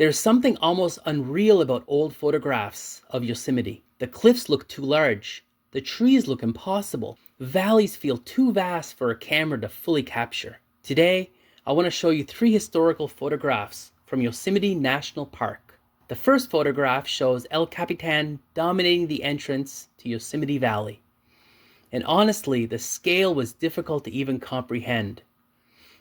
There's something almost unreal about old photographs of Yosemite. The cliffs look too large. The trees look impossible. The valleys feel too vast for a camera to fully capture. Today, I want to show you 3 historical photographs from Yosemite National Park. The first photograph shows El Capitan dominating the entrance to Yosemite Valley. And honestly, the scale was difficult to even comprehend.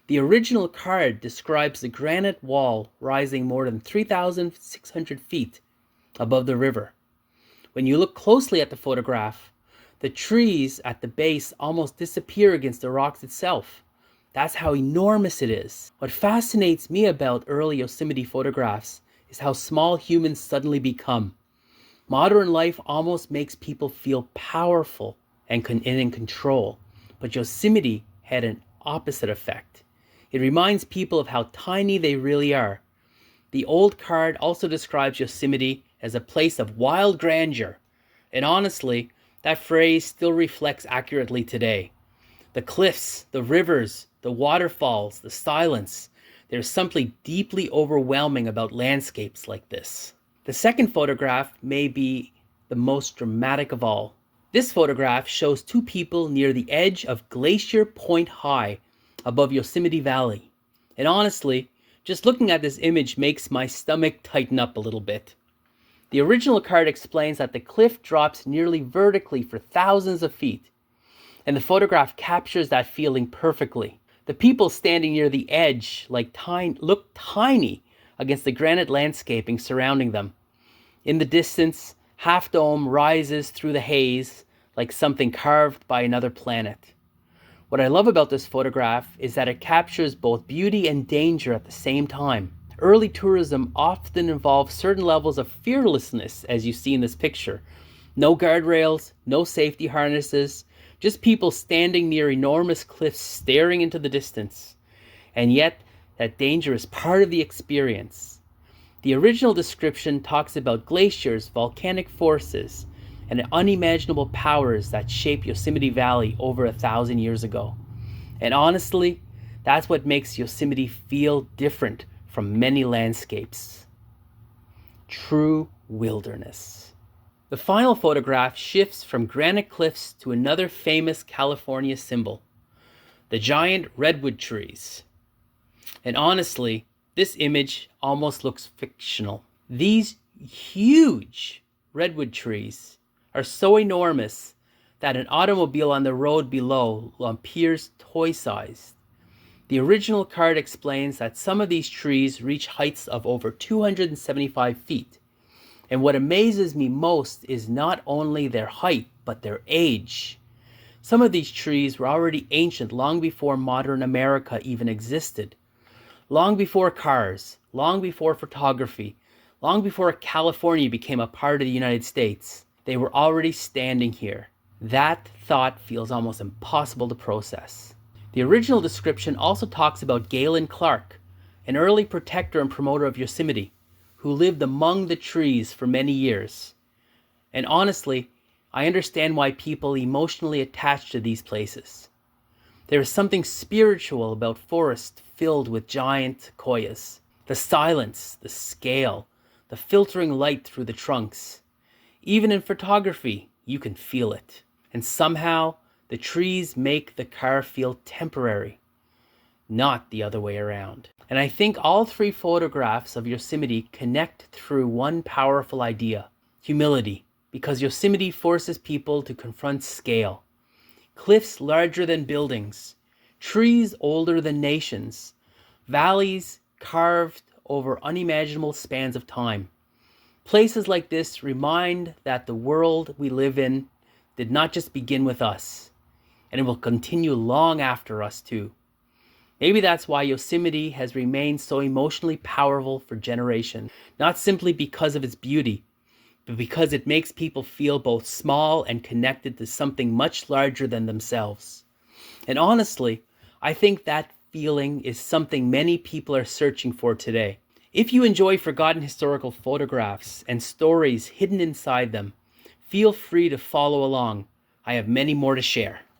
The original card describes the granite wall rising more than 3,600 feet above the river. When you look closely at the photograph, the trees at the base almost disappear against the rocks itself. That's how enormous it is. What fascinates me about early Yosemite photographs is how small humans suddenly become. Modern life almost makes people feel powerful and in control, but Yosemite had an opposite effect. It reminds people of how tiny they really are. The old card also describes Yosemite as a place of wild grandeur, and honestly, that phrase still reflects accurately today. The cliffs, the rivers, the waterfalls, the silence, there's something deeply overwhelming about landscapes like this. The second photograph may be the most dramatic of all. This photograph shows 2 people near the edge of Glacier Point High above Yosemite Valley. And honestly, just looking at this image makes my stomach tighten up a little bit. The original card explains that the cliff drops nearly vertically for thousands of feet, and the photograph captures that feeling perfectly. The people standing near the edge look tiny against the granite landscaping surrounding them. In the distance, Half Dome rises through the haze like something carved by another planet. What I love about this photograph is that it captures both beauty and danger at the same time. Early tourism often involved certain levels of fearlessness, as you see in this picture. No guardrails, no safety harnesses, just people standing near enormous cliffs staring into the distance. And yet, that danger is part of the experience. The original description talks about glaciers, volcanic forces, and unimaginable powers that shaped Yosemite Valley over 1,000 years ago. And honestly, that's what makes Yosemite feel different from many landscapes. True wilderness. The final photograph shifts from granite cliffs to another famous California symbol, the giant redwood trees. And honestly, this image almost looks fictional. These huge redwood trees are so enormous that an automobile on the road below appears toy-sized. The original card explains that some of these trees reach heights of over 275 feet. And what amazes me most is not only their height, but their age. Some of these trees were already ancient long before modern America even existed. Long before cars, long before photography, long before California became a part of the United States. They were already standing here. That thought feels almost impossible to process. The original description also talks about Galen Clark, an early protector and promoter of Yosemite, who lived among the trees for many years. And honestly, I understand why people emotionally attach to these places. There is something spiritual about forests filled with giant sequoias. The silence, the scale, the filtering light through the trunks. Even in photography, you can feel it. And somehow, the trees make the car feel temporary, not the other way around. And I think all 3 photographs of Yosemite connect through one powerful idea: humility, because Yosemite forces people to confront scale. Cliffs larger than buildings, trees older than nations, valleys carved over unimaginable spans of time. Places like this remind that the world we live in did not just begin with us, and it will continue long after us too. Maybe that's why Yosemite has remained so emotionally powerful for generations, not simply because of its beauty, but because it makes people feel both small and connected to something much larger than themselves. And honestly, I think that feeling is something many people are searching for today. If you enjoy forgotten historical photographs and stories hidden inside them, feel free to follow along. I have many more to share.